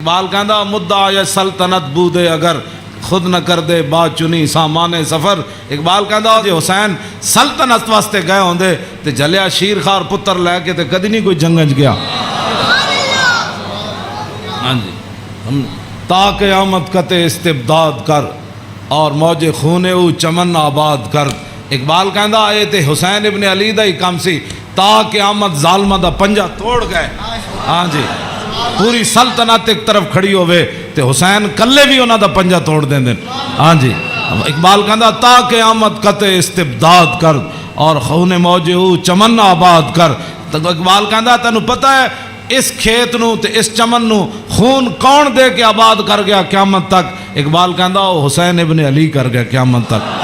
اقبال کہندا مدعا یا سلطنت بودے اگر خود نہ کر دے با چنی سامان سفر. اقبال کہندا جے حسین سلطنت واسطے گئے ہوندے تے جلیا شیر خار پتر لے کے تے کدی نہیں کوئی جنگج گیا. ہاں جی تا قیامت قطع استبداد کر اور موج خون او چمن آباد کر. اقبال کہندا اے تے حسین ابن علی دا ہی کام سی تا قیامت ظالمہ دا پنجہ توڑ گئے. ہاں جی پوری سلطنت ایک طرف کھڑی ہوئے تے حسین کلے بھی انہاں دا پنجہ توڑ دیں دیں. ہاں جی اقبال کہندا تا قیامت قطع استبداد کر اور خون موج او چمن آباد کر. تو اقبال کہندا تینوں پتہ ہے اس کھیت نو تے اس چمن نو خون کون دے کے آباد کر گیا قیامت تک؟ اقبال کہندا حسین ابن علی کر گیا قیامت تک.